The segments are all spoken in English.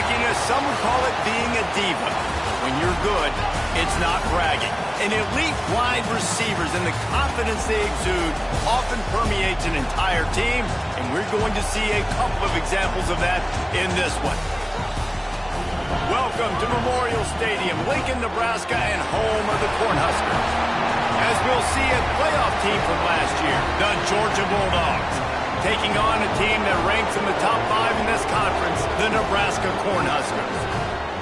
cockiness, some would call it being a diva. But when you're good, it's not bragging. And elite wide receivers and the confidence they exude often permeates an entire team, and we're going to see a couple of examples of that in this one. Welcome to Memorial Stadium, Lincoln, Nebraska, and home of the Cornhuskers. As we'll see, a playoff team from last year, the Georgia Bulldogs, taking on a team that ranks in the top 5 in this conference, the Nebraska Cornhuskers.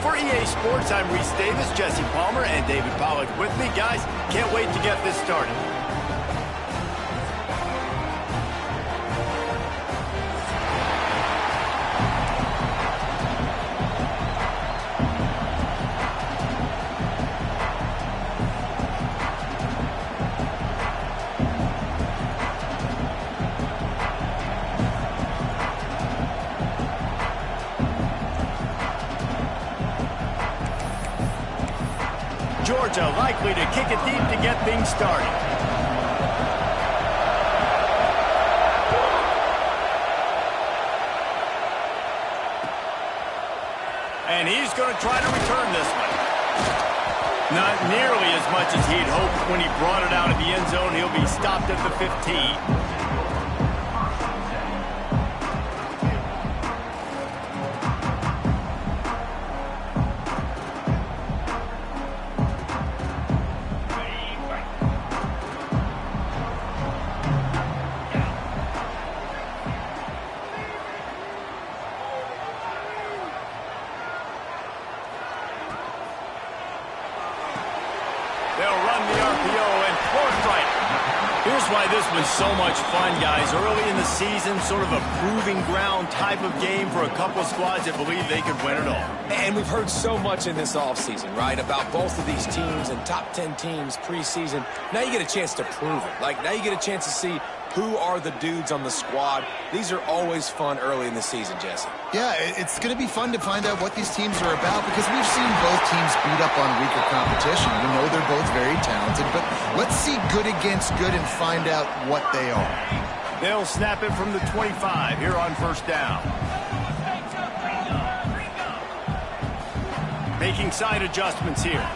For EA Sports, I'm Reese Davis, Jesse Palmer, and David Pollack with me. Guys, can't wait to get this started. Georgia likely to kick it deep to get things started. And he's going to try to return this one. Not nearly as much as he'd hoped when he brought it out of the end zone. He'll be stopped at the 15. They'll run the RPO and force right. Here's why this was so much fun, guys. Early in the season, sort of a proving ground type of game for a couple of squads that believe they could win it all. And we've heard so much in this offseason, right, about both of these teams and top 10 teams preseason. Now you get a chance to prove it. Like, now you get a chance to see who are the dudes on the squad. These are always fun early in the season, Jesse. Yeah, it's going to be fun to find out what these teams are about because we've seen both teams beat up on weaker competition. We know they're both very talented, but let's see good against good and find out what they are. They'll snap it from the 25 here on first down. Making side adjustments here.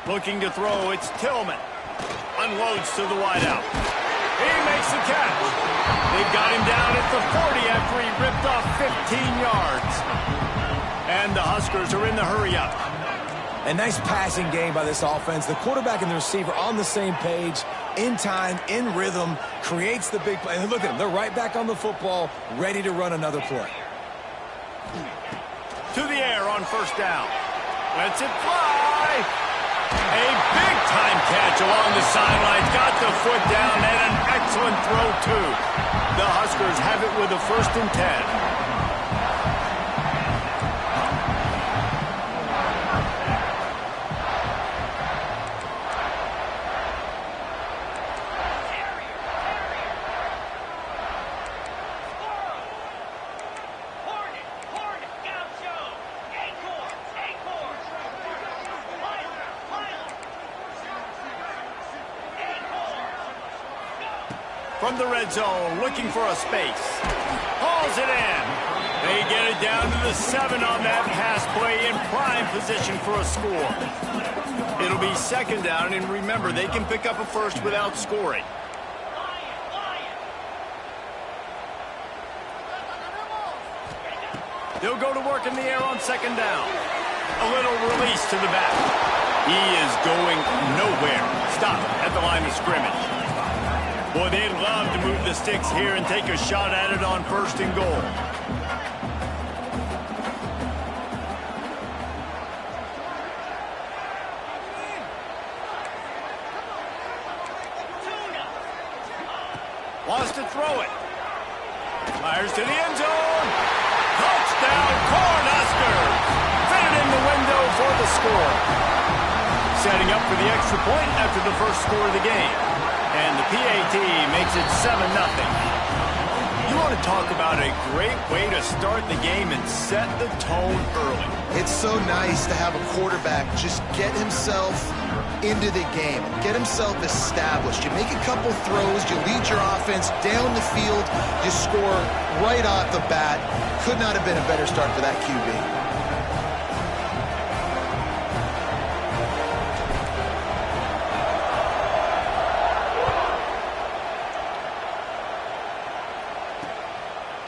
Looking to throw, it's Tillman. Unloads to the wideout. He makes the catch. They've got him down at the 40 after he ripped off 15 yards. And the Huskers are in the hurry-up. A nice passing game by this offense. The quarterback and the receiver on the same page, in time, in rhythm, creates the big play. And look at them. They're right back on the football, ready to run another play. To the air on first down. Lets it fly. A big-time catch along the sidelines. Got the foot down and an excellent throw, too. The Huskers have it with a 1st and 10. From the red zone, looking for a space. Hauls it in. They get it down to the 7 on that pass play in prime position for a score. It'll be 2nd down, and remember, they can pick up a first without scoring. They'll go to work in the air on 2nd down. A little release to the back. He is going nowhere. Stop at the line of scrimmage. Boy, they'd love to move the sticks here and take a shot at it on 1st and goal. Wants to throw it. Fires to the end zone. Touchdown, Cornhuskers. Fitted in the window for the score. Setting up for the extra point after the first score of the game. And the PAT makes it 7-0. You want to talk about a great way to start the game and set the tone early. It's so nice to have a quarterback just get himself into the game, get himself established. You make a couple throws, you lead your offense down the field, you score right off the bat. Could not have been a better start for that QB.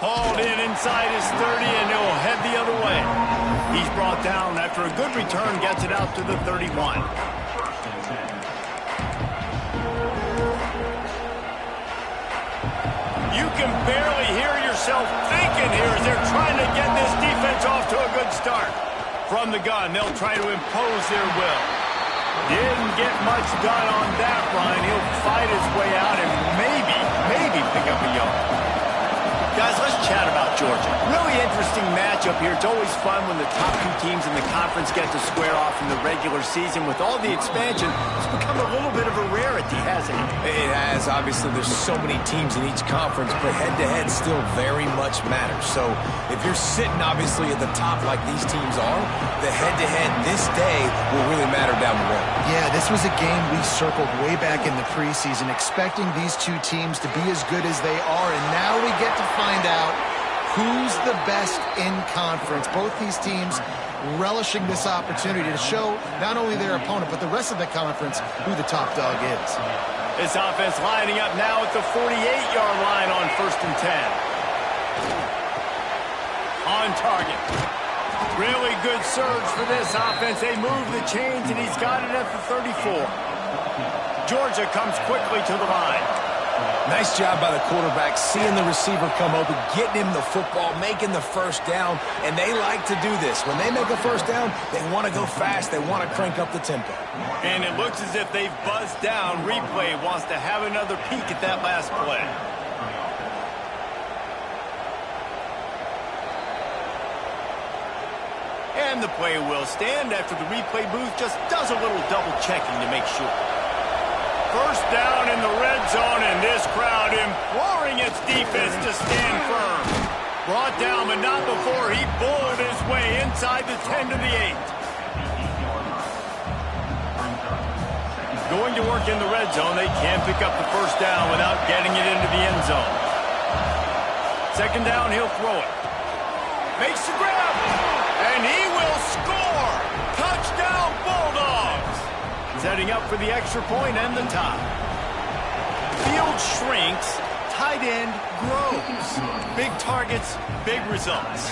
Hauled in inside his 30, and he'll head the other way. He's brought down after a good return, gets it out to the 31. You can barely hear yourself thinking here as they're trying to get this defense off to a good start. From the gun, they'll try to impose their will. Didn't get much done on that run. He'll fight his way out and maybe pick up a yard. Guys, let's chat about Georgia. Really interesting matchup here. It's always fun when the top two teams in the conference get to square off in the regular season. With all the expansion, it's become a little bit of a rarity, hasn't it? It has. Obviously, there's so many teams in each conference, but head-to-head still very much matters. So if you're sitting, obviously, at the top like these teams are, the head-to-head this day will really matter down the road. Yeah, this was a game we circled way back in the preseason, expecting these two teams to be as good as they are, and now we get to find out who's the best in conference. Both these teams relishing this opportunity to show not only their opponent, but the rest of the conference who the top dog is. This offense lining up now at the 48-yard line on 1st and 10. On target. Really good surge for this offense. They move the chains, and he's got it at the 34. Georgia comes quickly to the line. Nice job by the quarterback, seeing the receiver come open, getting him the football, making the first down, and they like to do this. When they make a first down, they want to go fast. They want to crank up the tempo. And it looks as if they've buzzed down. Replay wants to have another peek at that last play. And the play will stand after the replay booth just does a little double checking to make sure. First down in the red zone, and this crowd imploring its defense to stand firm. Brought down, but not before he bowled his way inside the 10 to the 8. Going to work in the red zone, they can pick up the first down without getting it into the end zone. Second down, he'll throw it. Makes the grab, and he will score! Touchdown, Bulldogs! Setting up for the extra point and the tie. Field shrinks, tight end grows. Big targets, big results.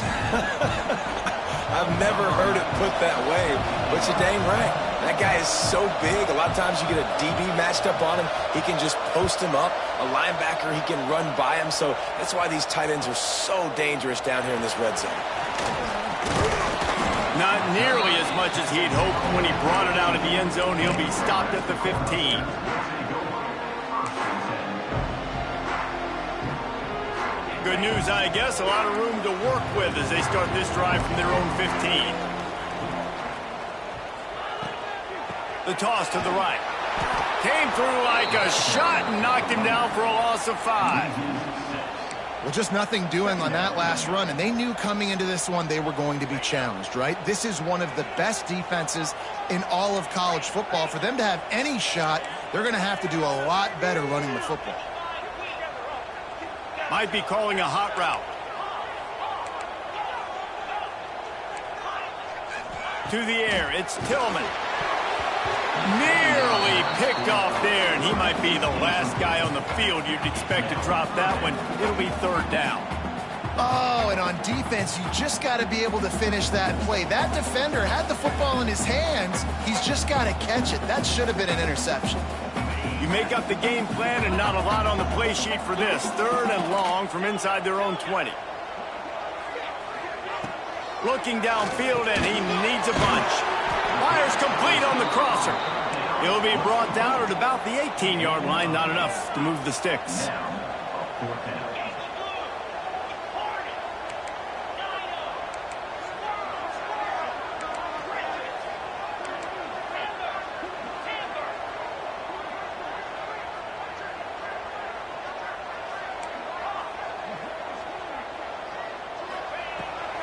I've never heard it put that way, but you're dang right. That guy is so big. A lot of times you get a DB matched up on him. He can just post him up. A linebacker, he can run by him. So that's why these tight ends are so dangerous down here in this red zone. Not nearly as much as he'd hoped when he brought it out of the end zone. He'll be stopped at the 15. Good news, I guess. A lot of room to work with as they start this drive from their own 15. The toss to the right. Came through like a shot and knocked him down for a loss of 5. Well, just nothing doing on that last run, and they knew coming into this one they were going to be challenged, right? This is one of the best defenses in all of college football. For them to have any shot, they're going to have to do a lot better running the football. Might be calling a hot route. To the air, it's Tillman. Nearly picked off there, and he might be the last guy on the field you'd expect to drop that one. It'll be third down. Oh, and on defense, you just got to be able to finish that play. That defender had the football in his hands. He's just got to catch it. That should have been an interception. You make up the game plan, and not a lot on the play sheet for this. Third and long from inside their own 20. Looking downfield, and he needs a bunch. Fires complete on the crosser. He'll be brought down at about the 18-yard line. Not enough to move the sticks.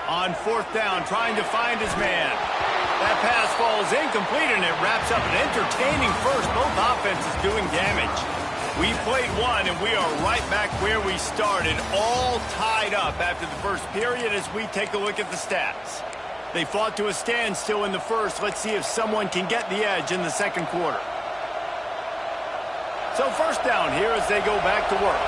On fourth down, trying to find his man. That pass falls incomplete, and it wraps up an entertaining first. Both offenses doing damage. We played one, and we are right back where we started, all tied up after the first period as we take a look at the stats. They fought to a standstill in the first. Let's see if someone can get the edge in the second quarter. So first down here as they go back to work.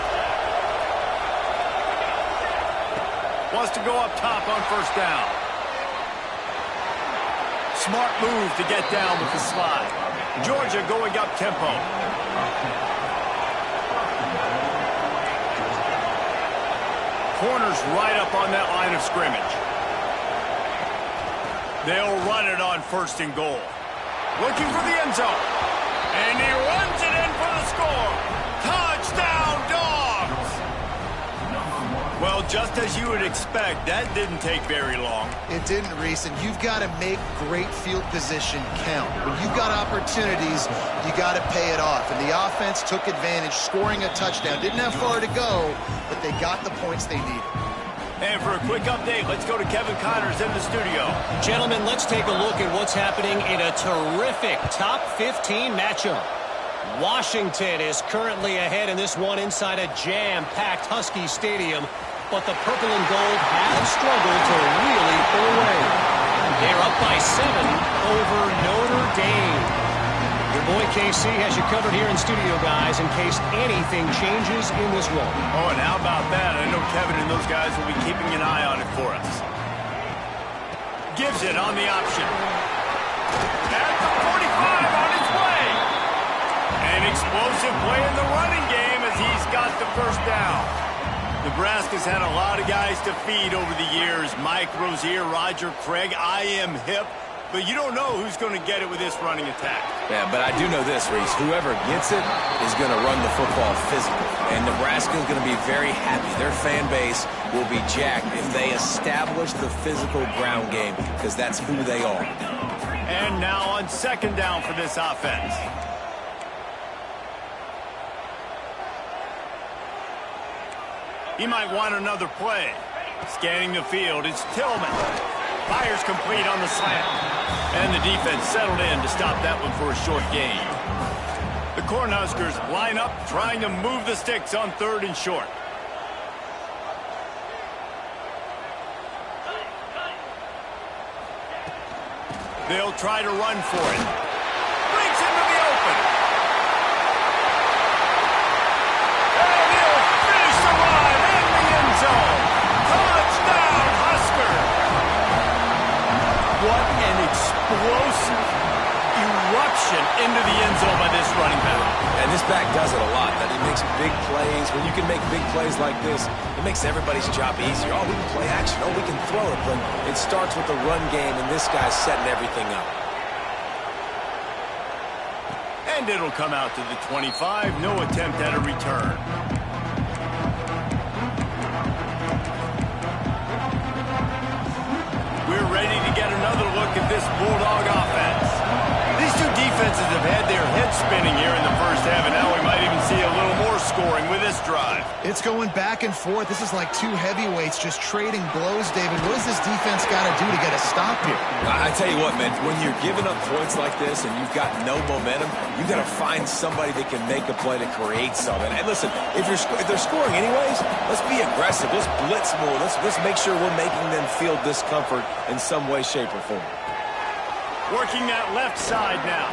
Wants to go up top on first down. Smart move to get down with the slide. Georgia going up tempo. Corners right up on that line of scrimmage. They'll run it on first and goal. Looking for the end zone. And he runs it in for the score. Touchdown, Dogs! Well, just as you would expect, that didn't take very long. It didn't, Reese, and you've got to make great field position count. When you've got opportunities, you got to pay it off. And the offense took advantage, scoring a touchdown. Didn't have far to go, but they got the points they needed. And for a quick update, let's go to Kevin Connors in the studio. Gentlemen, let's take a look at what's happening in a terrific top 15 matchup. Washington is currently ahead in this one inside a jam-packed Husky Stadium, but the purple and gold have struggled to really pull away. They're up by 7 over Notre Dame. Your boy KC has you covered here in studio, guys, in case anything changes in this one. Oh, and how about that? I know Kevin and those guys will be keeping an eye on it for us. Gives it on the option. At the 45 on his way. An explosive play in the running game as he's got the first down. Nebraska's had a lot of guys to feed over the years. Mike Rozier, Roger Craig, I am hip. But you don't know who's going to get it with this running attack. Yeah, but I do know this, Reese. Whoever gets it is going to run the football physical. And Nebraska is going to be very happy. Their fan base will be jacked if they establish the physical ground game, because that's who they are. And now on second down for this offense. He might want another play. Scanning the field, it's Tillman. Fires complete on the slant. And the defense settled in to stop that one for a short gain. The Cornhuskers line up, trying to move the sticks on third and short. They'll try to run for it. Breaks into the open. And he'll finish the run in the end zone. Touchdown, Huskers! What an explosive eruption into the end zone by this running back. And this back does it a lot. That he makes big plays. When you can make big plays like this, it makes everybody's job easier. Oh, we can play action. Oh, we can throw it. But it starts with the run game, and this guy's setting everything up. And it'll come out to the 25. No attempt at a return. We're ready to get another look at this Bulldog offense. These two defenses have had their heads spinning here in the first half, and now we might even see a little more scoring with this drive. It's going back and forth. This is like two heavyweights just trading blows, David. What does this defense got to do to get a stop here? I tell you what, man, when you're giving up points like this and you've got no momentum, you've got to find somebody that can make a play to create something. And listen, if they're scoring anyways, let's be aggressive. Let's blitz more. Let's make sure we're making them feel discomfort in some way, shape, or form. Working that left side now.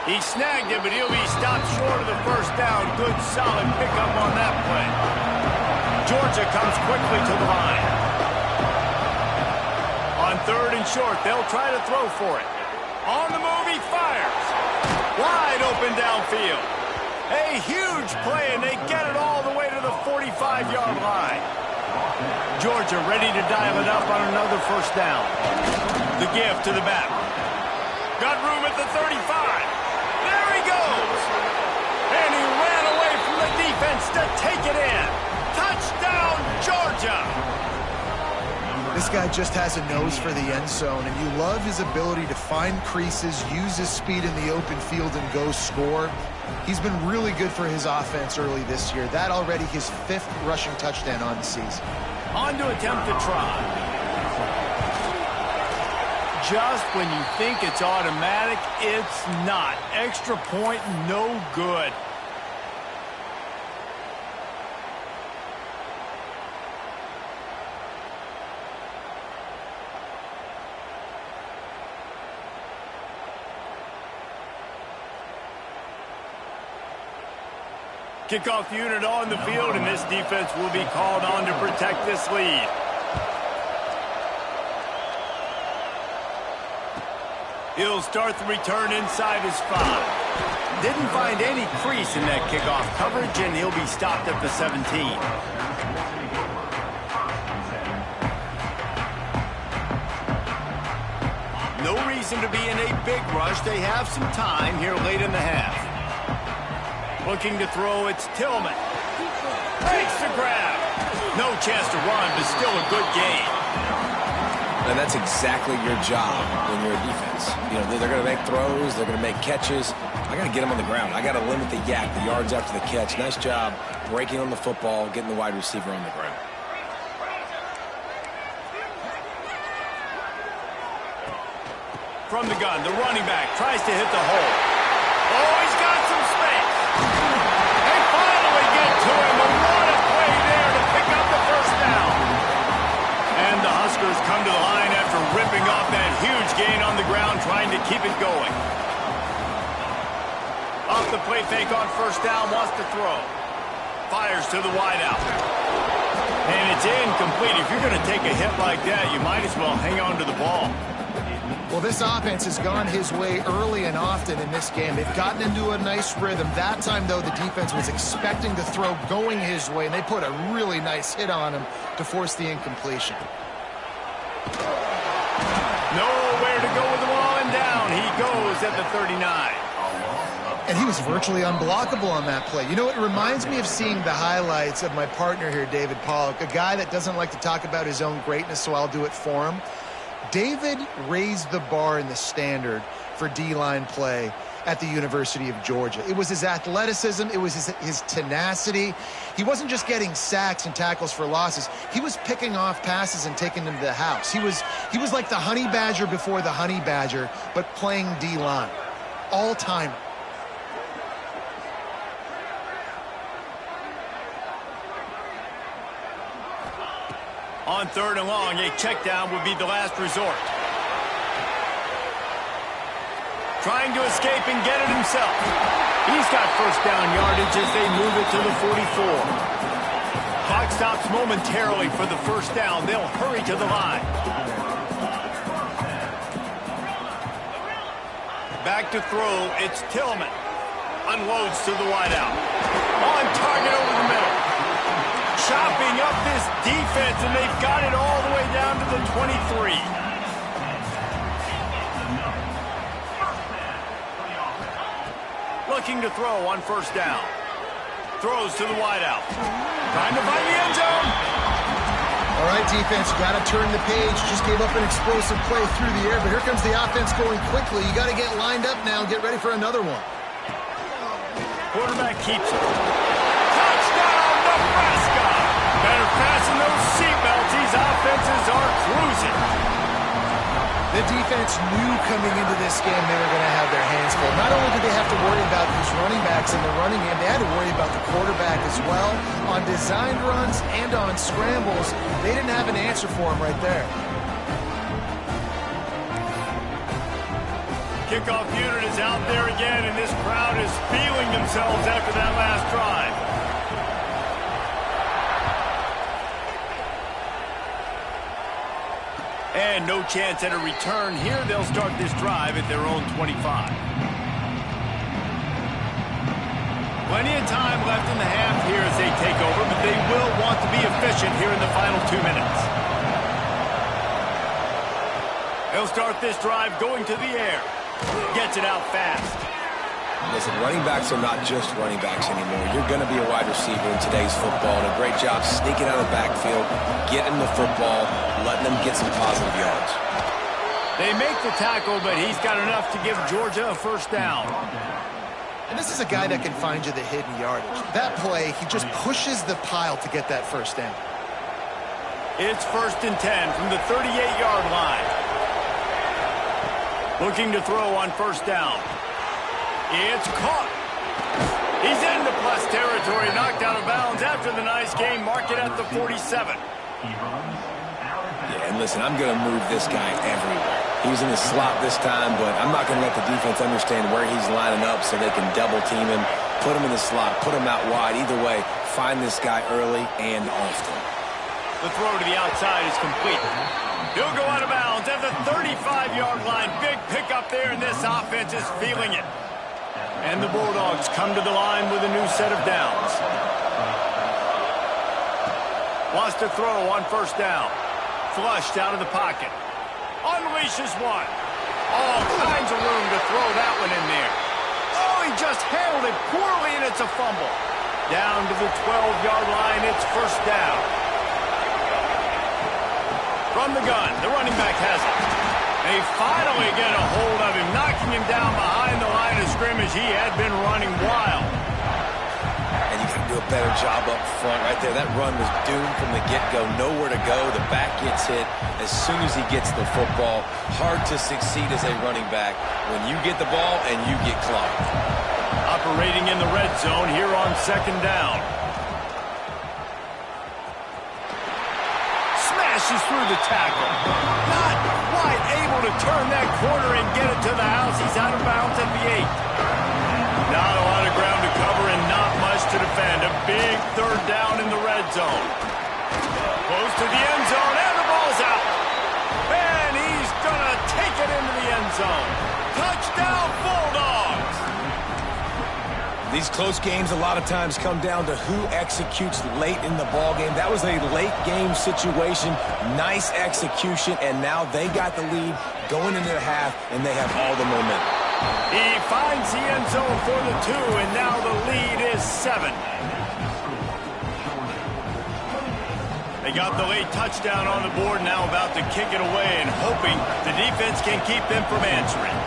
He snagged it, but he'll be stopped short of the first down. Good, solid pickup on that play. Georgia comes quickly to the line. On third and short, they'll try to throw for it. On the move, he fires. Wide open downfield. A huge play, and they get it all the way to the 45-yard line. Georgia ready to dial it up on another first down. The give to the back. Got room at the 35. There he goes. And he ran away from the defense to take it in. Touchdown, Georgia. This guy just has a nose for the end zone, and you love his ability to find creases, use his speed in the open field, and go score. He's been really good for his offense early this year. That already his 5th rushing touchdown on the season. On to attempt to try. just when you think it's automatic, it's not. Extra point, no good. Kickoff unit on the field, and this defense will be called on to protect this lead. He'll start the return inside his 5. Didn't find any crease in that kickoff coverage, and he'll be stopped at the 17. No reason to be in a big rush. They have some time here late in the half. Looking to throw, it's Tillman. Takes the grab. No chance to run, but still a good gain. And that's exactly your job when you're a defense. You know, they're going to make throws, they're going to make catches. I got to get them on the ground. I got to limit the yak, the yards after the catch. Nice job breaking on the football, getting the wide receiver on the ground. From the gun, the running back tries to hit the hole. Oh, he's got some space. They finally get to him, but what a play there to pick up the first down. And the Huskers come to the line after ripping off that huge gain on the ground, trying to keep it going. Off the play fake on first down, wants to throw. Fires to the wideout. And it's incomplete. If you're going to take a hit like that, you might as well hang on to the ball. Well, this offense has gone his way early and often in this game. They've gotten into a nice rhythm. That time, though, the defense was expecting the throw going his way, and they put a really nice hit on him to force the incompletion. Nowhere to go with the ball, and down he goes at the 39. And he was virtually unblockable on that play. You know, it reminds me of seeing the highlights of my partner here, David Pollock, a guy that doesn't like to talk about his own greatness, so I'll do it for him. David raised the bar in the standard for D-line play at the University of Georgia. It was his athleticism. It was his tenacity. He wasn't just getting sacks and tackles for losses. He was picking off passes and taking them to the house. He was like the honey badger before the honey badger, but playing D-line. All-timer. On third and long, a check down would be the last resort. Trying to escape and get it himself. He's got first down yardage as they move it to the 44. Clock stops momentarily for the first down. They'll hurry to the line. Back to throw, it's Tillman. Unloads to the wideout. On target over the middle. Chopping up this defense, and they've got it all the way down to the 23. Looking to throw on first down. Throws to the wideout. Trying to find the end zone. All right, defense, you got to turn the page. Just gave up an explosive play through the air, but here comes the offense going quickly. You got to get lined up now and get ready for another one. Quarterback keeps it. Touchdown, Nebraska! Better fasten those seatbelts. These offenses are cruising. The defense knew coming into this game they were going to have their hands full. Not only did they have to worry about these running backs in the running game, they had to worry about the quarterback as well. On designed runs and on scrambles, they didn't have an answer for him right there. Kickoff unit is out there again, and this crowd is feeling themselves after that last drive. And no chance at a return here. They'll start this drive at their own 25. Plenty of time left in the half here as they take over, but they will want to be efficient here in the final 2 minutes. They'll start this drive going to the air. Gets it out fast. Listen, running backs are not just running backs anymore. You're going to be a wide receiver in today's football, and a great job sneaking out of the backfield, getting the football, letting them get some positive yards. They make the tackle, but he's got enough to give Georgia a first down. And this is a guy that can find you the hidden yardage. That play, he just pushes the pile to get that first down. It's 1st and 10 from the 38-yard line. Looking to throw on first down. It's caught. He's into plus territory, knocked out of bounds after the nice game. Mark it at the 47. Yeah, and listen, I'm going to move this guy everywhere. He was in the slot this time, but I'm not going to let the defense understand where he's lining up so they can double team him, put him in the slot, put him out wide. Either way, find this guy early and often. The throw to the outside is complete. He'll go out of bounds at the 35-yard line. Big pickup there, and this offense is feeling it. And the Bulldogs come to the line with a new set of downs. Wants to throw on first down. Flushed out of the pocket. Unleashes one. All kinds of room to throw that one in there. Oh, he just handled it poorly, and it's a fumble. Down to the 12-yard line, it's first down. From the gun, the running back has it. They finally get a hold of him, knocking him down behind the line of scrimmage. He had been running wild. And you got to do a better job up front right there. That run was doomed from the get-go. Nowhere to go. The back gets hit as soon as he gets the football. Hard to succeed as a running back when you get the ball and you get clocked. Operating in the red zone here on second down. Smashes through the tackle. Not quite able to turn that corner and get it to the house. He's out of bounds at the 8. Not a lot of ground to cover and not much to defend. A big third down in the red zone. Close to the end zone, and the ball's out. And he's going to take it into the end zone. Touchdown, Bulldogs! These close games a lot of times come down to who executes late in the ball game. That was a late game situation. Nice execution, and now they got the lead going into the half, and they have all the momentum. He finds the end zone for the 2, and now the lead is 7. They got the late touchdown on the board, now about to kick it away and hoping the defense can keep them from answering.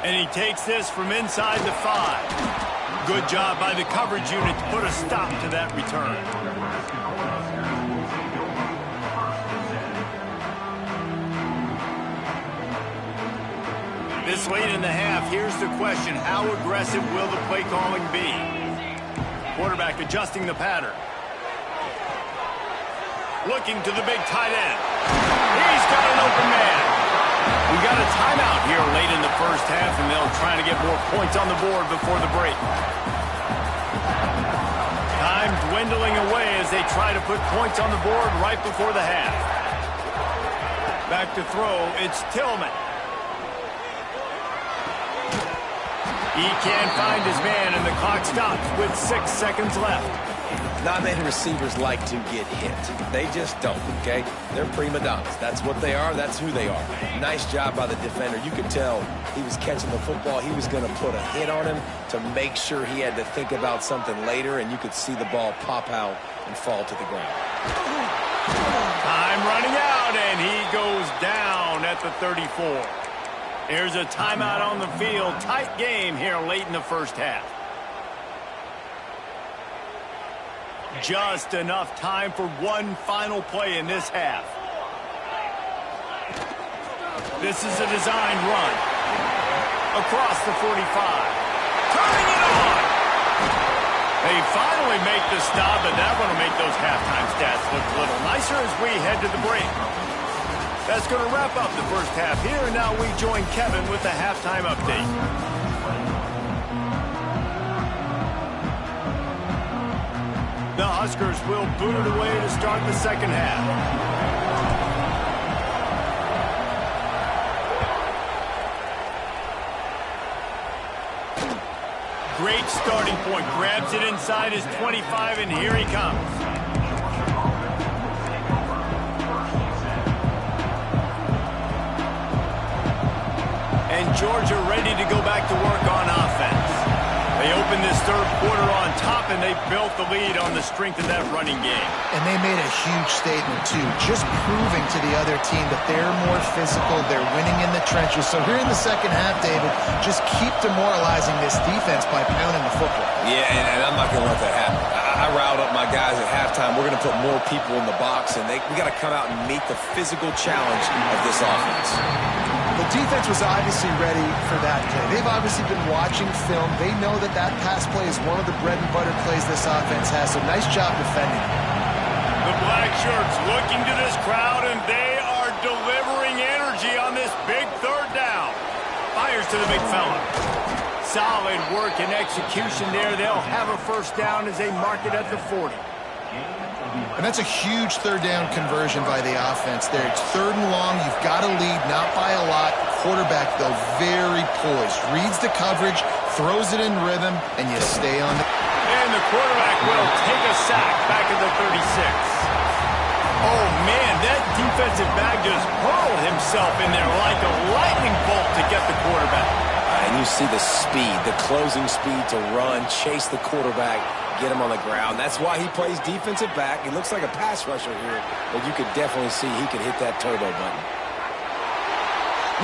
And he takes this from inside the 5. Good job by the coverage unit to put a stop to that return. This late in the half, here's the question. How aggressive will the play calling be? Quarterback adjusting the pattern. Looking to the big tight end. He's got an open man. We got a timeout here late in the first half, and they'll try to get more points on the board before the break. Time dwindling away as they try to put points on the board right before the half. Back to throw, it's Tillman. He can't find his man, and the clock stops with 6 seconds left. Not many receivers like to get hit. They just don't, okay? They're prima donnas. That's what they are. That's who they are. Nice job by the defender. You could tell he was catching the football. He was going to put a hit on him to make sure he had to think about something later, and you could see the ball pop out and fall to the ground. Time running out, and he goes down at the 34. There's a timeout on the field. Tight game here late in the first half. Just enough time for one final play in this half. This is a designed run. Across the 45. Turning it on! They finally make the stop, and that one will make those halftime stats look a little nicer as we head to the break. That's going to wrap up the first half here. Now we join Kevin with the halftime update. The Huskers will boot it away to start the second half. Great starting point. Grabs it inside his 25, and here he comes. And Georgia ready to go back to work on offense. They opened this third quarter on top, and they built the lead on the strength of that running game. And they made a huge statement, too, just proving to the other team that they're more physical, they're winning in the trenches. So here in the second half, David, just keep demoralizing this defense by pounding the football. Yeah, and I'm not going to let that happen. I riled up my guys at halftime. We're going to put more people in the box, and we got to come out and meet the physical challenge of this offense. The defense was obviously ready for that play. They've obviously been watching film. They know that that pass play is one of the bread and butter plays this offense has, so nice job defending. The black shirts looking to this crowd, and they are delivering energy on this big third down. Fires to the big fella. Solid work and execution there. They'll have a first down as they mark it at the 40. And that's a huge third down conversion by the offense there. It's 3rd and long. You've got to lead, not by a lot. Quarterback, though, very poised. Reads the coverage, throws it in rhythm, and you stay on the... And the quarterback will take a sack back at the 36. Oh, man, that defensive back just hurled himself in there like a lightning bolt to get the quarterback. And you see the speed, the closing speed to run, chase the quarterback, get him on the ground. That's why he plays defensive back. He looks like a pass rusher here, but you could definitely see he could hit that turbo button.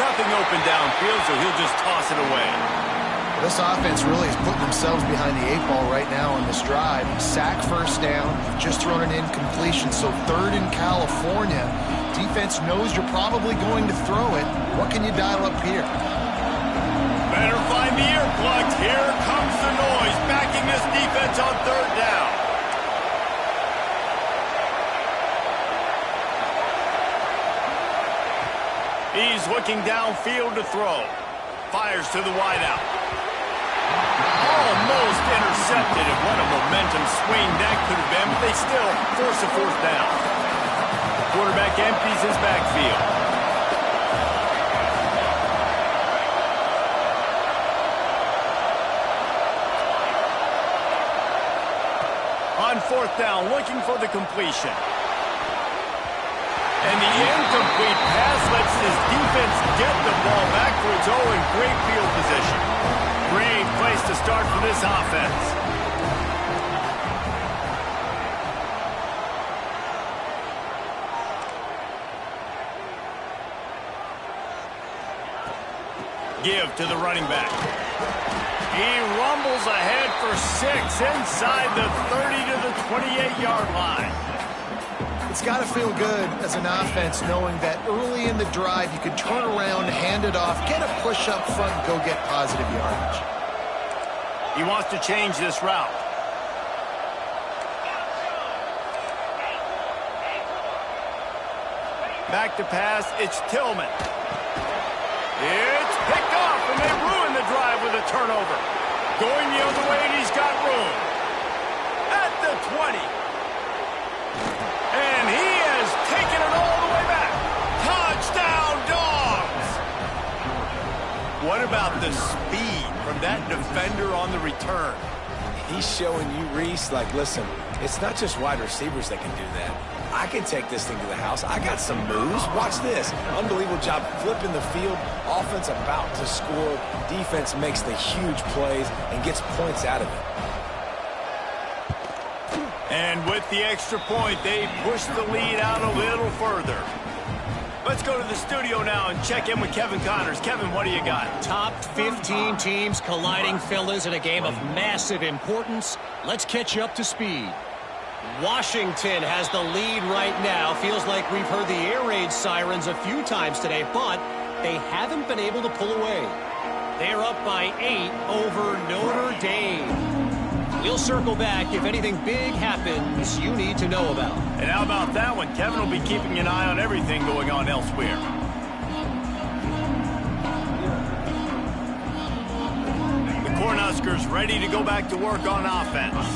Nothing open downfield, so he'll just toss it away. This offense really is putting themselves behind the 8 ball right now on this drive. Sack first down, just thrown an incompletion, so 3rd in California. Defense knows you're probably going to throw it. What can you dial up here? Better find the earplugs. Here comes the noise, backing this defense on 3rd down. He's looking downfield to throw. Fires to the wideout. Almost intercepted, and what a momentum swing that could have been, but they still force a 4th down. Quarterback empties his backfield. On 4th down, looking for the completion. And the incomplete pass lets this defense get the ball back for its own in great field position. Great place to start for this offense. Give to the running back. He rumbles ahead for 6 inside the 30 to the 28-yard line. It's got to feel good as an offense knowing that early in the drive you can turn around, hand it off, get a push up front, and go get positive yardage. He wants to change this route. Back to pass, it's Tillman. It's picked off, and they ruin the drive with a turnover. Going the other way, and he's got room. At the 20. And he has taken it all the way back. Touchdown, Dogs! What about the speed from that defender on the return? He's showing you, Reese, like, listen, it's not just wide receivers that can do that. I can take this thing to the house. I got some moves. Watch this. Unbelievable job flipping the field. Offense about to score. Defense makes the huge plays and gets points out of it. And with the extra point, they push the lead out a little further. Let's go to the studio now and check in with Kevin Connors. Kevin, what do you got? Top 15 teams colliding, fellas, in a game of massive importance. Let's catch you up to speed. Washington has the lead right now. Feels like we've heard the air raid sirens a few times today, but they haven't been able to pull away. They're up by 8 over Notre Dame. We'll circle back if anything big happens you need to know about. And how about that one? Kevin will be keeping an eye on everything going on elsewhere. The Cornhuskers ready to go back to work on offense.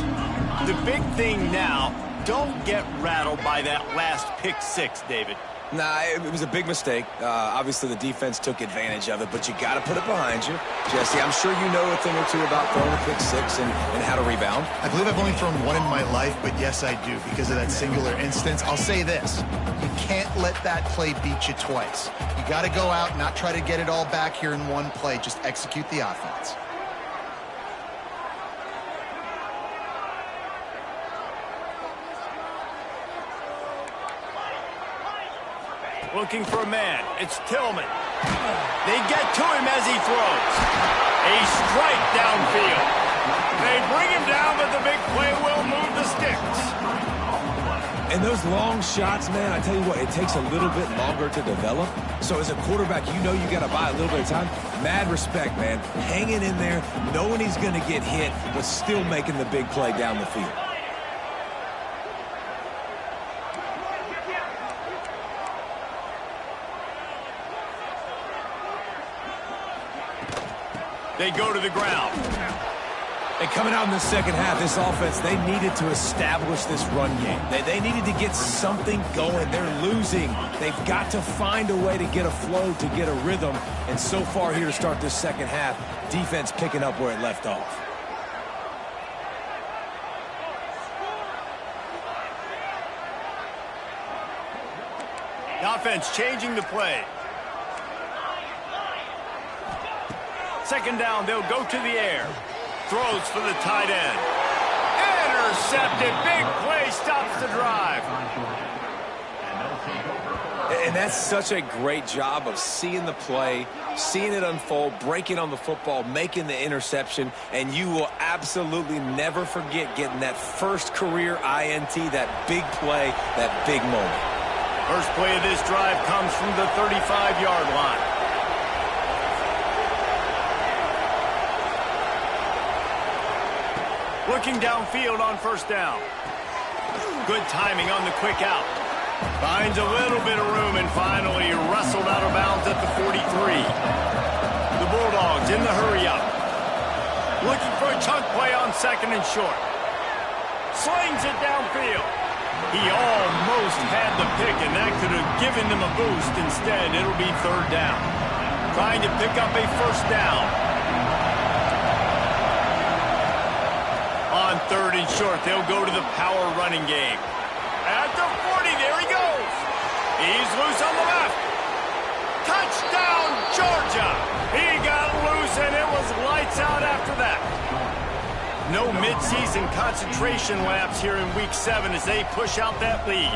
The big thing now, don't get rattled by that last pick 6, David. Nah, it was a big mistake. Obviously, the defense took advantage of it, but you got to put it behind you. Jesse, I'm sure you know a thing or two about throwing a pick 6 and how to rebound. I believe I've only thrown one in my life, but yes, I do because of that singular instance. I'll say this. You can't let that play beat you twice. You got to go out, not try to get it all back here in one play. Just execute the offense. Looking for a man. It's Tillman. They get to him as he throws. A strike downfield. They bring him down, but the big play will move the sticks. And those long shots, man, I tell you what, it takes a little bit longer to develop. So as a quarterback, you know you got to buy a little bit of time. Mad respect, man. Hanging in there, knowing he's going to get hit, but still making the big play down the field. They go to the ground. And coming out in the second half, this offense, they needed to establish this run game. They needed to get something going. They're losing. They've got to find a way to get a flow, to get a rhythm. And so far here to start this second half, defense picking up where it left off. The offense changing the play. Second down, they'll go to the air. Throws for the tight end. Intercepted. Big play stops the drive. And that's such a great job of seeing the play, seeing it unfold, breaking on the football, making the interception, and you will absolutely never forget getting that first career INT, that big play, that big moment. First play of this drive comes from the 35-yard line. Looking downfield on first down. Good timing on the quick out. Finds a little bit of room and finally wrestled out of bounds at the 43. The Bulldogs in the hurry up. Looking for a chunk play on second and short. Slings it downfield. He almost had the pick, and that could have given them a boost. Instead, it'll be third down. Trying to pick up a first down. On third and short, they'll go to the power running game. At the 40, there he goes. He's loose on the left. Touchdown, Georgia. He got loose, and it was lights out after that. No midseason concentration laps here in Week 7 as they push out that lead.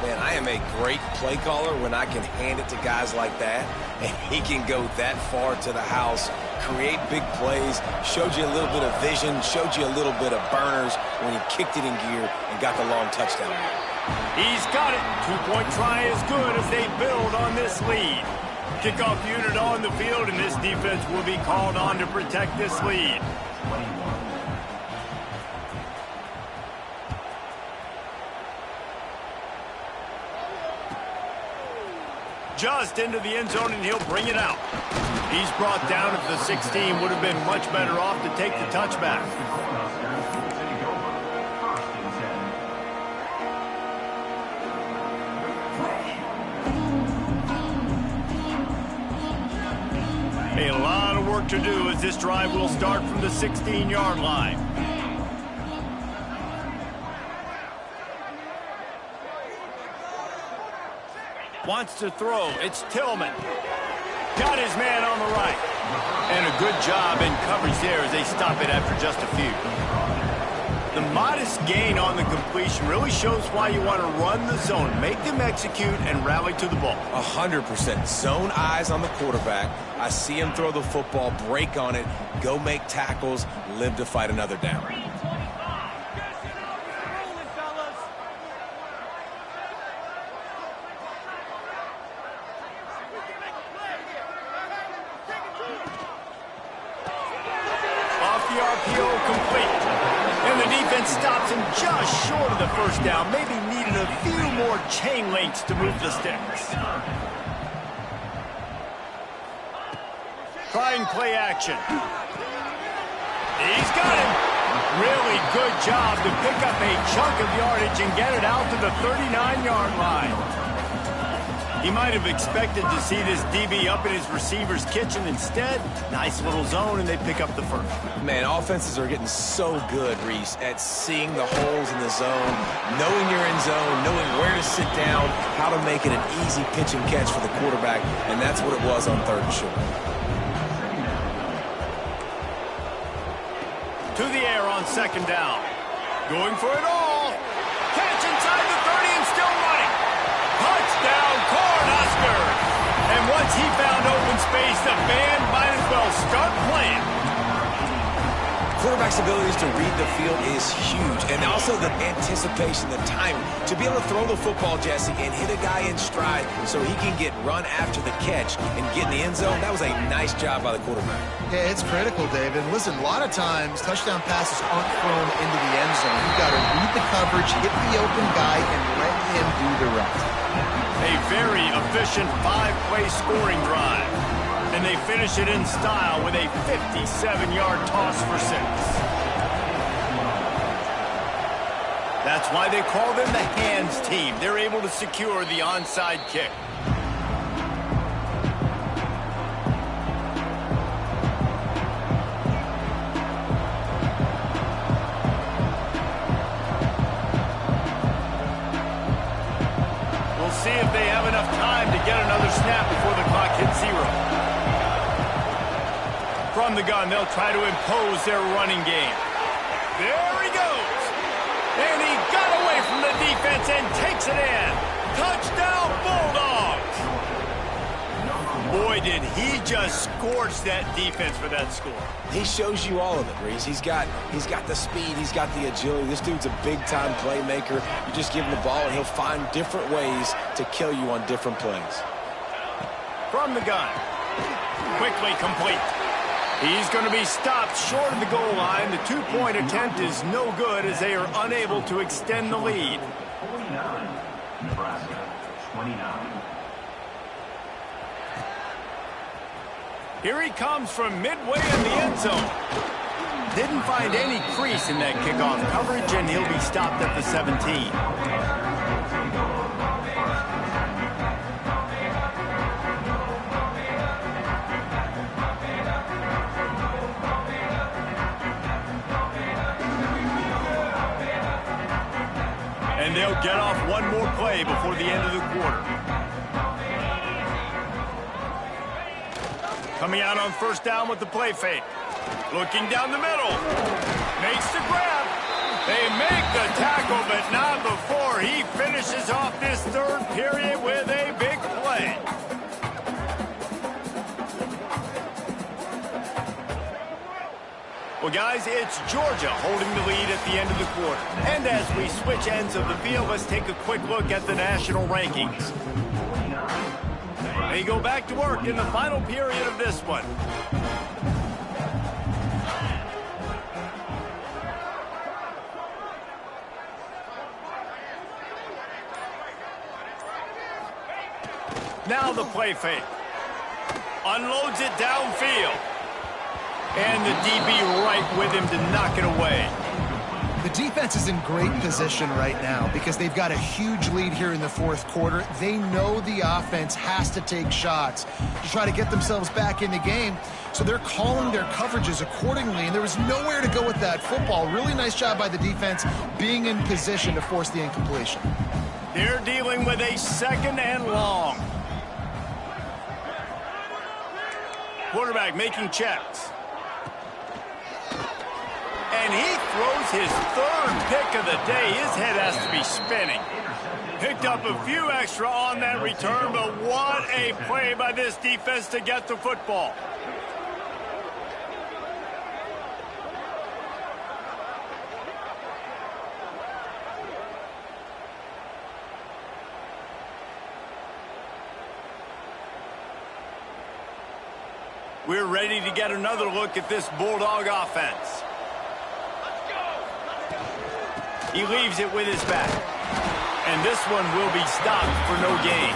Man, I am a great play caller when I can hand it to guys like that, and he can go that far to the house, create big plays, showed you a little bit of vision, showed you a little bit of burners when he kicked it in gear and got the long touchdown. He's got it. Two-point try is good as they build on this lead. Kickoff unit on the field, and this defense will be called on to protect this lead. Just into the end zone, and he'll bring it out. He's brought down at the 16. Would have been much better off to take the touchback. A lot of work to do as this drive will start from the 16-yard line. Wants to throw. It's Tillman. Got his man on the right. And a good job in coverage there as they stop it after just a few. The modest gain on the completion really shows why you want to run the zone. Make them execute and rally to the ball. 100%. Zone eyes on the quarterback. I see him throw the football, break on it, go make tackles, live to fight another down. Stops him just short of the first down. Maybe needed a few more chain links to move the sticks. Trying play action. He's got him. Really good job to pick up a chunk of yardage and get it out to the 39-yard line. He might have expected to see this DB up in his receiver's kitchen. Instead, nice little zone, and they pick up the first. Man, offenses are getting so good, Reese, at seeing the holes in the zone, knowing you're in zone, knowing where to sit down, how to make it an easy pitch and catch for the quarterback, and that's what it was on third and short. To the air on second down. Going for it all. Catch inside the 30 and still running. Touchdown, Cornhuskers! And once he found open space, the band might as well start playing. quarterback's abilities to read the field is huge, and also the anticipation, the timing. To be able to throw the football, Jesse, and hit a guy in stride so he can get run after the catch and get in the end zone, that was a nice job by the quarterback. Yeah, it's critical, David. Listen, a lot of times touchdown passes aren't thrown into the end zone. You've got to read the coverage, hit the open guy, and let him do the rest. A very efficient 5-play scoring drive. And they finish it in style with a 57-yard toss for 6. That's why they call them the hands team. They're able to secure the onside kick. We'll see if they have enough time to get another snap before the clock hits 0. From the gun, they'll try to impose their running game. There he goes. And he got away from the defense and takes it in. Touchdown, Bulldogs. Boy, did he just scorch that defense for that score. He shows you all of it, Reese. He's got the speed. He's got the agility. This dude's a big-time playmaker. You just give him the ball, and he'll find different ways to kill you on different plays. From the gun. Quickly complete. He's going to be stopped short of the goal line. The 2-point attempt is no good as they are unable to extend the lead. 49, Nebraska, 29. Here he comes from midway in the end zone. Didn't find any crease in that kickoff coverage, and he'll be stopped at the 17. And they'll get off one more play before the end of the quarter. Coming out on first down with the play fake. Looking down the middle. Makes the grab. They make the tackle, but not before he finishes off this third period with a big play. Well, guys, it's Georgia holding the lead at the end of the quarter. And as we switch ends of the field, let's take a quick look at the national rankings. They go back to work in the final period of this one. Now the play fake. Unloads it downfield. And the DB right with him to knock it away. The defense is in great position right now because they've got a huge lead here in the fourth quarter. They know the offense has to take shots to try to get themselves back in the game. So they're calling their coverages accordingly, and there was nowhere to go with that football. Really nice job by the defense being in position to force the incompletion. They're dealing with a second and long. Quarterback making checks. And he throws his third pick of the day. His head has to be spinning. Picked up a few extra on that return, but what a play by this defense to get the football. We're ready to get another look at this Bulldog offense. He leaves it with his back. And this one will be stopped for no gain.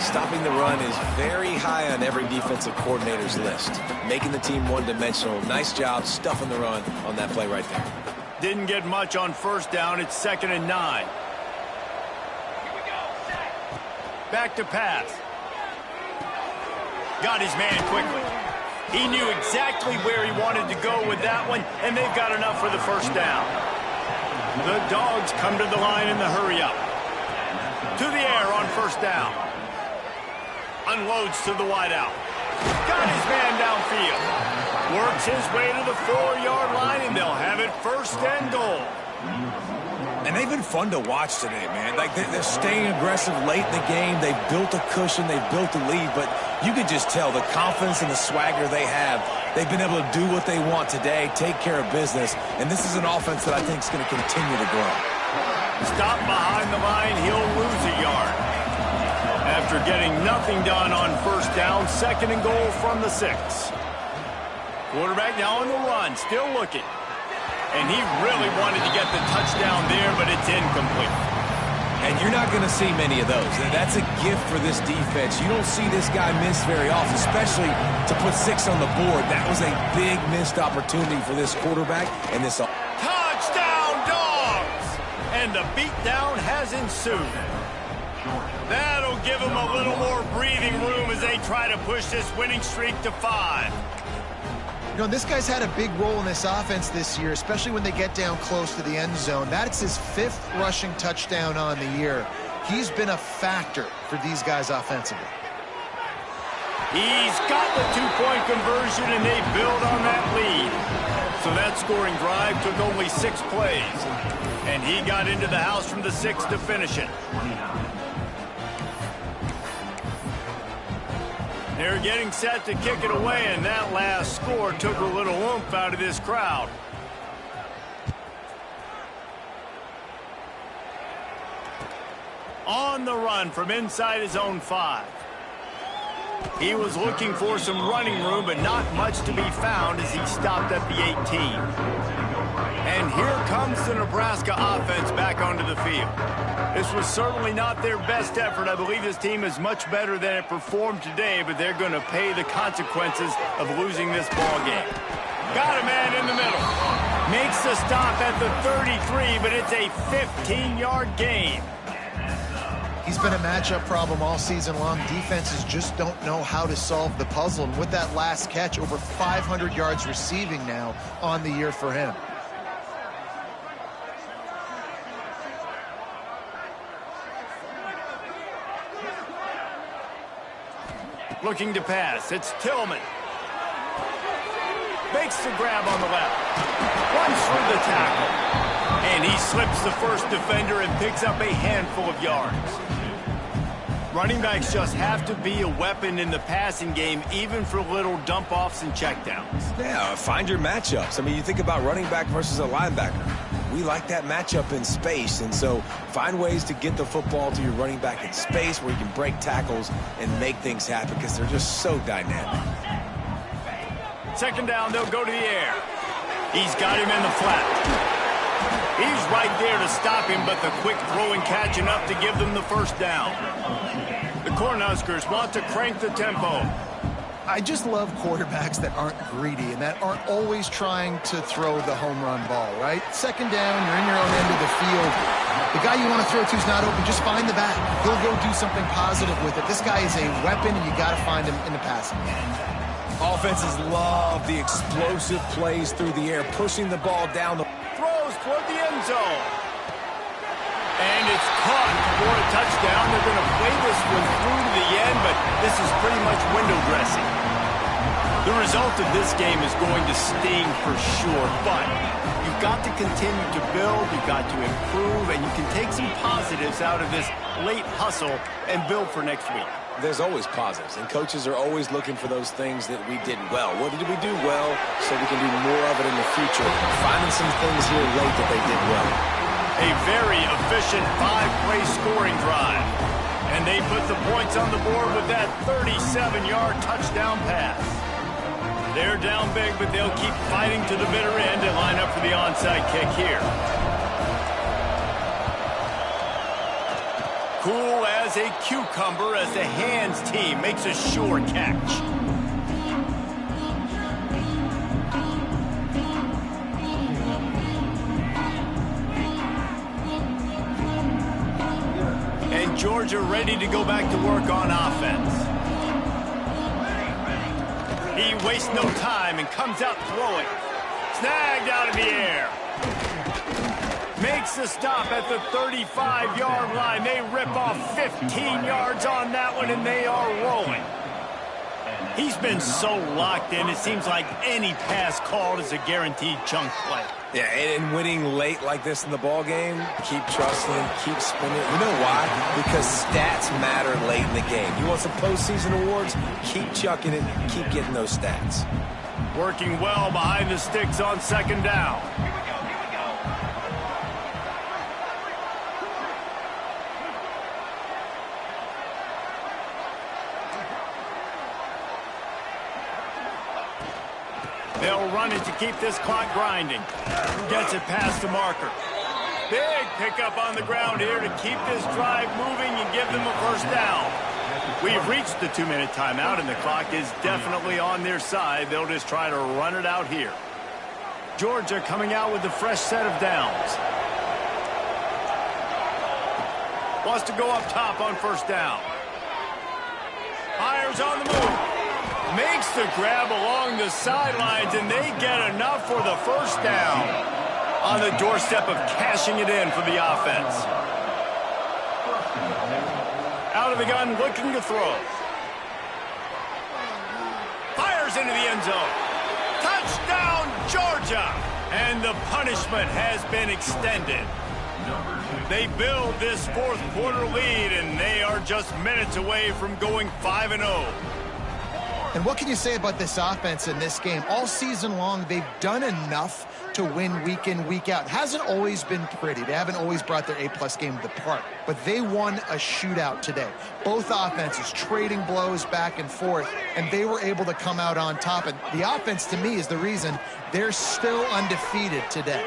Stopping the run is very high on every defensive coordinator's list. Making the team one-dimensional. Nice job stuffing the run on that play right there. Didn't get much on first down. It's 2nd and 9. Back to pass. Got his man quickly. He knew exactly where he wanted to go with that one, and they've got enough for the first down. The Dogs come to the line in the hurry-up. To the air on first down. Unloads to the wideout. Got his man downfield. Works his way to the 4-yard line, and they'll have it 1st and goal. And they've been fun to watch today, man. Like, they're staying aggressive late in the game. They've built a cushion. They've built a lead. But you could just tell the confidence and the swagger they have They've been able to do what they want today, take care of business, and this is an offense that I think is going to continue to grow. Stop behind the line, he'll lose a yard. After getting nothing done on first down, 2nd and goal from the 6. Quarterback now on the run, still looking. And he really wanted to get the touchdown there, but it's incomplete. And you're not going to see many of those. That's a gift for this defense. You don't see this guy miss very often, especially to put 6 on the board. That was a big missed opportunity for this quarterback and this. Touchdown, Dogs! And the beatdown has ensued. That'll give them a little more breathing room as they try to push this winning streak to 5. You know, this guy's had a big role in this offense this year, especially when they get down close to the end zone. That's his 5th rushing touchdown on the year. He's been a factor for these guys offensively. He's got the 2-point conversion, and they build on that lead. So that scoring drive took only 6 plays. And he got into the house from the 6 to finish it. They're getting set to kick it away, and that last score took a little oomph out of this crowd. On the run from inside his own 5. He was looking for some running room, but not much to be found as he stopped at the 18. And here comes the Nebraska offense back onto the field. This was certainly not their best effort. I believe this team is much better than it performed today, but they're going to pay the consequences of losing this ball game. Got a man in the middle. Makes the stop at the 33, but it's a 15-yard gain. He's been a matchup problem all season long. Defenses just don't know how to solve the puzzle. And with that last catch, over 500 yards receiving now on the year for him. Looking to pass. It's Tillman. Makes the grab on the left. Runs through the tackle. And he slips the first defender and picks up a handful of yards. Running backs just have to be a weapon in the passing game, even for little dump-offs and checkdowns. Yeah, find your matchups. I mean, you think about running back versus a linebacker. We like that matchup in space, and so find ways to get the football to your running back in space where you can break tackles and make things happen because they're just so dynamic. 2nd down, they'll go to the air. He's got him in the flat. He's right there to stop him, but the quick throw and catch enough to give them the first down. The Cornhuskers want to crank the tempo. I just love quarterbacks that aren't greedy and that aren't always trying to throw the home run ball, right? 2nd down, you're in your own end of the field. The guy you want to throw to is not open. Just find the back. He'll go do something positive with it. This guy is a weapon, and you got to find him in the passing game. Offenses love the explosive plays through the air, pushing the ball down the... Throws toward the end zone. And it's caught for a touchdown. They're going to play this one through to the end, but this is pretty much window dressing. The result of this game is going to sting for sure, but you've got to continue to build, you've got to improve, and you can take some positives out of this late hustle and build for next week. There's always positives, and coaches are always looking for those things that we did well. What did we do well so we can do more of it in the future? Finding some things here late that they did well. A very efficient 5-play scoring drive. And they put the points on the board with that 37-yard touchdown pass. They're down big, but they'll keep fighting to the bitter end and line up for the onside kick here. Cool as a cucumber as the hands team makes a sure catch. And Georgia ready to go back to work on offense. He wastes no time and comes out throwing. Snagged out of the air. Makes the stop at the 35-yard line. They rip off 15 yards on that one, and they are rolling. He's been so locked in, it seems like any pass called is a guaranteed chunk play. Yeah, and winning late like this in the ball game, keep trusting, keep spinning. You know why? Because stats matter late in the game. You want some postseason awards? Keep chucking it, keep getting those stats. Working well behind the sticks on second down. They'll run it to keep this clock grinding. Gets it past the marker. Big pickup on the ground here to keep this drive moving and give them a first down. We've reached the 2-minute timeout, and the clock is definitely on their side. They'll just try to run it out here. Georgia coming out with a fresh set of downs. Wants to go up top on first down. Fires on the move. Makes the grab along the sidelines, and they get enough for the first down. On the doorstep of cashing it in for the offense. Out of the gun, looking to throw. Fires into the end zone. Touchdown, Georgia! And the punishment has been extended. They build this fourth quarter lead, and they are just minutes away from going 5-0. And what can you say about this offense in this game? All season long, they've done enough to win week in, week out. It hasn't always been pretty. They haven't always brought their A-plus game to the park. But they won a shootout today. Both offenses trading blows back and forth, and they were able to come out on top. And the offense, to me, is the reason they're still undefeated today.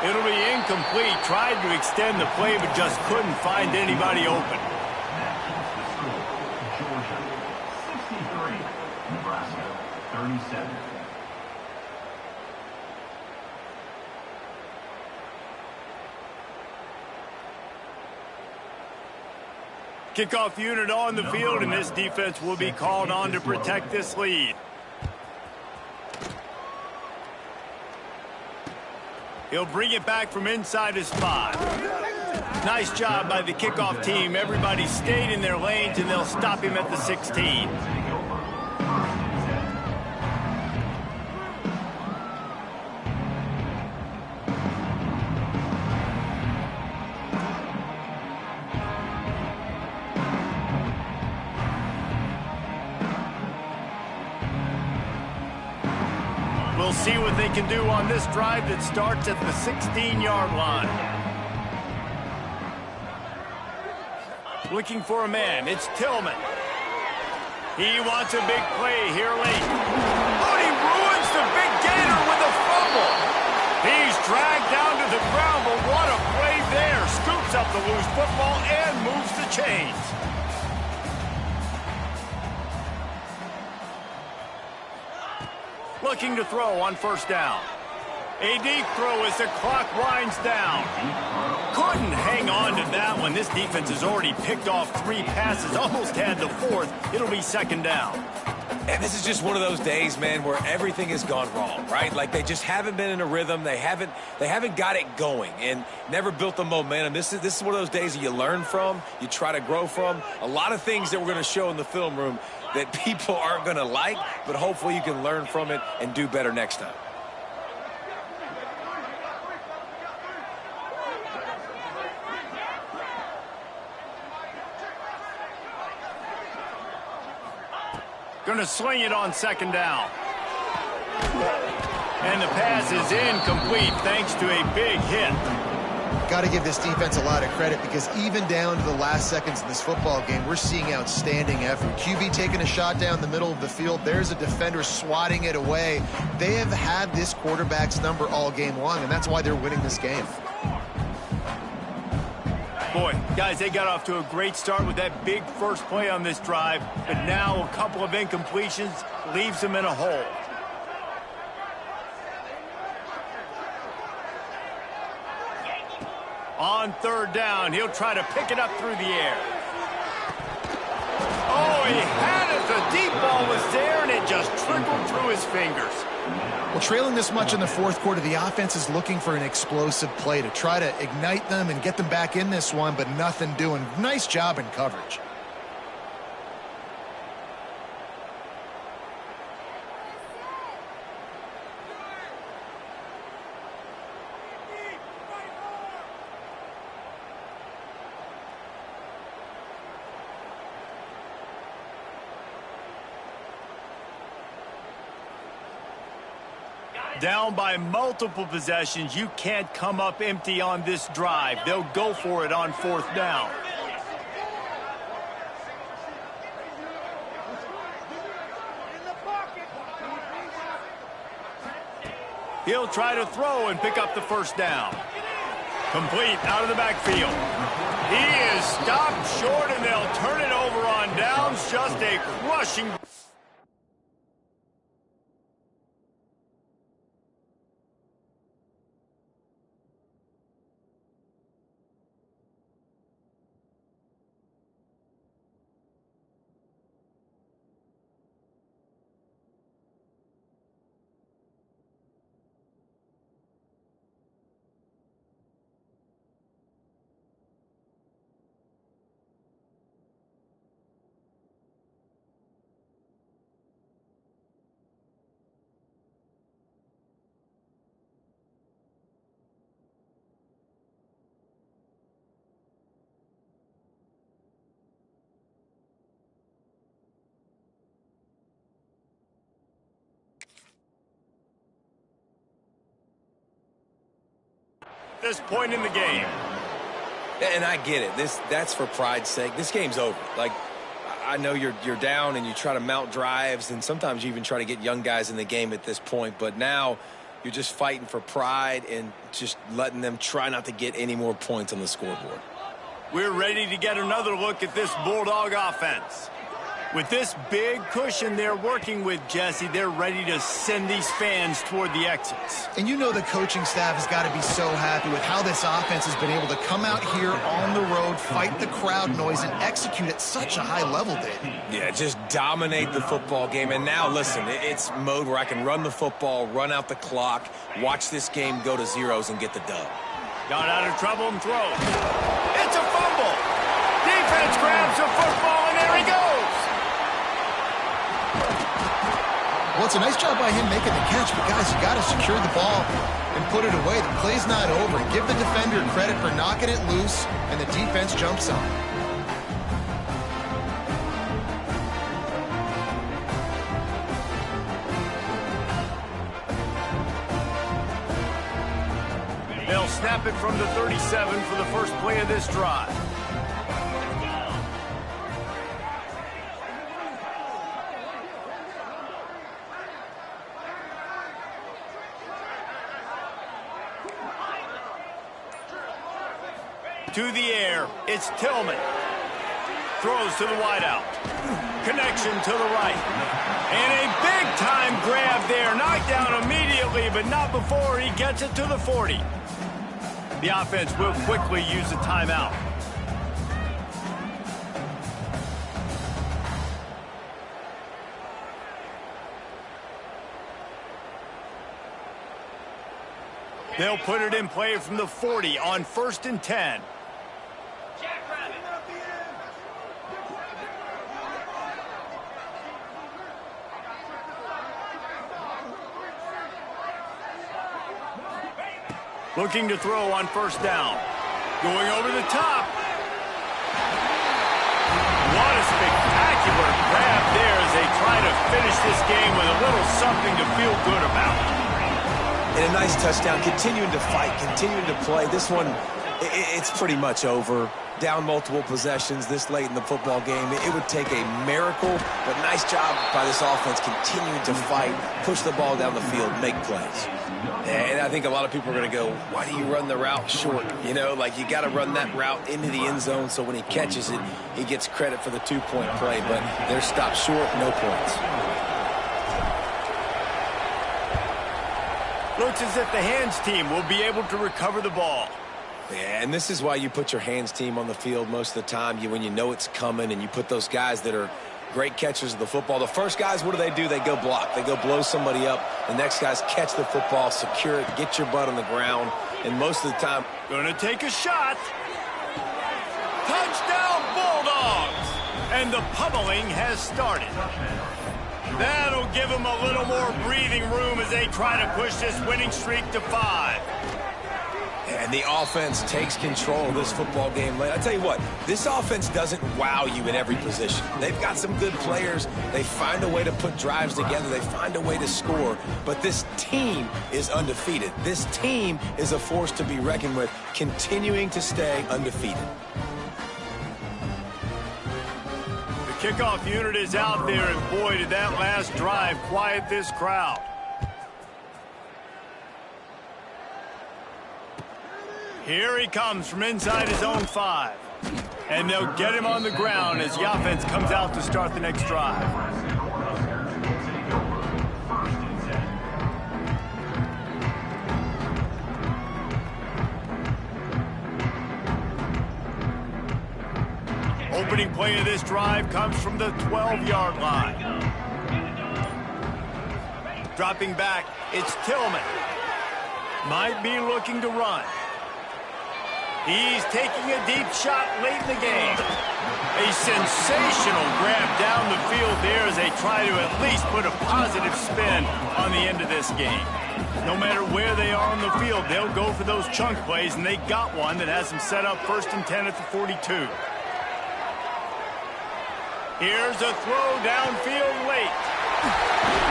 It'll be incomplete. Tried to extend the play, but just couldn't find anybody open. Georgia 63, Nebraska 37. Kickoff unit on the field, and this defense will be called on to protect this lead. He'll bring it back from inside his 5. Nice job by the kickoff team. Everybody stayed in their lanes, and they'll stop him at the 16. We'll see what they can do on this drive that starts at the 16-yard line. Looking for a man. It's Tillman. He wants a big play here late. Oh, he ruins the big gator with a fumble. He's dragged down to the ground, but what a play there. Scoops up the loose football and moves the chains. Looking to throw on first down. A deep throw as the clock winds down. Couldn't hang on to that one. This defense has already picked off 3 passes, almost had the 4th. It'll be second down. And this is just one of those days, man, where everything has gone wrong, right? Like they just haven't been in a rhythm. They haven't got it going and never built the momentum. This is one of those days that you learn from, you try to grow from. A lot of things that we're going to show in the film room that people aren't going to like, but hopefully you can learn from it and do better next time. Going to sling it on second down. And the pass is incomplete thanks to a big hit. Got to give this defense a lot of credit because even down to the last seconds of this football game, we're seeing outstanding effort. QB taking a shot down the middle of the field. There's a defender swatting it away. They have had this quarterback's number all game long, and that's why they're winning this game. Boy, guys, they got off to a great start with that big first play on this drive, but now a couple of incompletions leaves them in a hole. On third down, he'll try to pick it up through the air. Oh, he had it. The deep ball was there, and it just trickled through his fingers. Well, trailing this much in the fourth quarter, the offense is looking for an explosive play to try to ignite them and get them back in this one, but nothing doing. Nice job in coverage. down by multiple possessions. You can't come up empty on this drive. They'll go for it on 4th down. He'll try to throw and pick up the 1st down. Complete out of the backfield. He is stopped short, and they'll turn it over on downs. Just a crushing. This point in the game. And I get it. That's for pride's sake. This game's over. Like, I know you're down and you try to mount drives, and sometimes you even try to get young guys in the game at this point. But now you're just fighting for pride and just letting them try not to get any more points on the scoreboard. We're ready to get another look at this Bulldog offense. With this big cushion they're working with, Jesse, they're ready to send these fans toward the exits. And you know the coaching staff has got to be so happy with how this offense has been able to come out here on the road, fight the crowd noise, and execute at such a high level, David. Yeah, just dominate the football game. And now, listen, it's mode where I can run the football, run out the clock, watch this game go to zeros and get the dub. Got out of trouble and throws. It's a fumble. Defense grabs the football, and there he goes. Well, it's a nice job by him making the catch, but guys, you got to secure the ball and put it away. The play's not over. Give the defender credit for knocking it loose, and the defense jumps on. They'll snap it from the 37 for the first play of this drive. To the air, it's Tillman. Throws to the wideout. Connection to the right. And a big-time grab there. Knocked down immediately, but not before he gets it to the 40. The offense will quickly use a timeout. They'll put it in play from the 40 on 1st and 10. Looking to throw on 1st down. Going over the top. What a spectacular grab there as they try to finish this game with a little something to feel good about. And a nice touchdown, continuing to fight, continuing to play. This one, it's pretty much over. Down multiple possessions this late in the football game. It would take a miracle, but nice job by this offense continuing to fight, push the ball down the field, make plays. And I think a lot of people are going to go, why do you run the route short? You know, like you got to run that route into the end zone so when he catches it, he gets credit for the 2-point play. But they're stopped short, no points. Looks as if the hands team will be able to recover the ball. Yeah, and this is why you put your hands team on the field most of the time. When you know it's coming and you put those guys that are great catchers of the football. The first guys, what do? They go block. They go blow somebody up. The next guys catch the football, secure it, get your butt on the ground. And most of the time, going to take a shot. Touchdown Bulldogs! And the pummeling has started. That'll give them a little more breathing room as they try to push this winning streak to 5. And the offense takes control of this football game late. I tell you what, this offense doesn't wow you in every position. They've got some good players. They find a way to put drives together. They find a way to score. But this team is undefeated. This team is a force to be reckoned with, continuing to stay undefeated. The kickoff unit is out there, and boy, did that last drive quiet this crowd. Here he comes from inside his own 5. And they'll get him on the ground as the offense comes out to start the next drive. Opening play of this drive comes from the 12-yard line. Dropping back, it's Tillman. Might be looking to run. He's taking a deep shot late in the game. A sensational grab down the field there as they try to at least put a positive spin on the end of this game. No matter where they are on the field, they'll go for those chunk plays, and they got one that has them set up 1st and 10 at the 42. Here's a throw downfield late.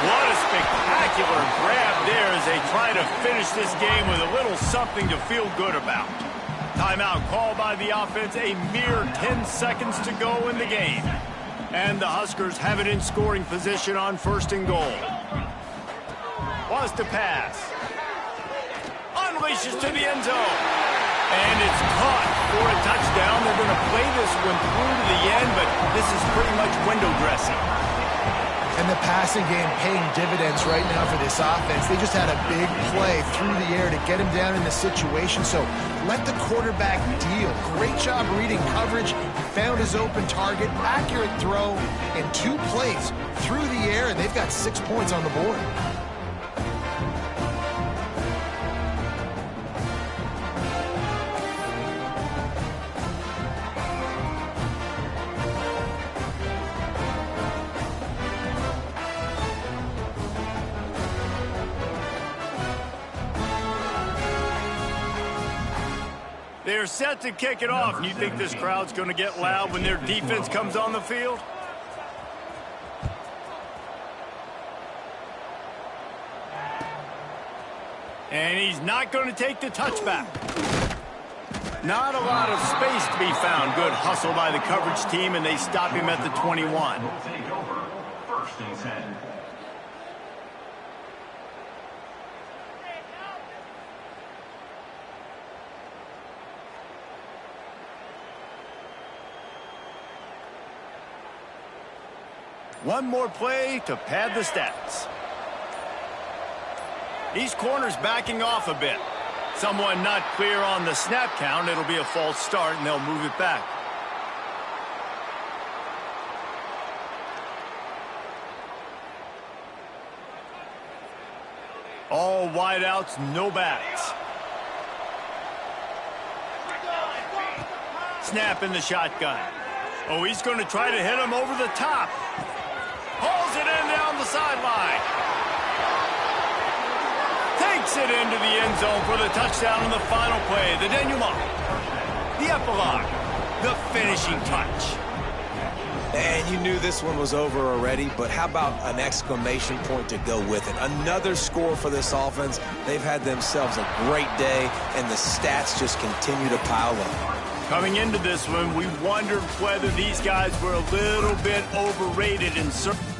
What a spectacular grab there as they try to finish this game with a little something to feel good about. Timeout called by the offense, a mere 10 seconds to go in the game. And the Huskers have it in scoring position on 1st and goal. Wants to pass. Unleashes to the end zone. And it's caught for a touchdown. They're going to play this one through to the end, but this is pretty much window dressing. And the passing game paying dividends right now for this offense. They just had a big play through the air to get him down in the situation. So let the quarterback deal. Great job reading coverage. He found his open target. Accurate throw in 2 plays through the air, and they've got 6 points on the board. They're set to kick it off, and you think this crowd's going to get loud when their defense comes on the field? And he's not going to take the touchback. Not a lot of space to be found. Good hustle by the coverage team, and they stop him at the 21. Will take over 1st and 10. One more play to pad the stats. These corners backing off a bit. Someone not clear on the snap count. It'll be a false start, and they'll move it back. All wideouts, no backs. Snap in the shotgun. Oh, he's going to try to hit him over the top. Pulls it in down the sideline. Takes it into the end zone for the touchdown on the final play. The denouement. The epilogue. The finishing touch. And you knew this one was over already, but how about an exclamation point to go with it? Another score for this offense. They've had themselves a great day, and the stats just continue to pile up. Coming into this one, we wondered whether these guys were a little bit overrated in certain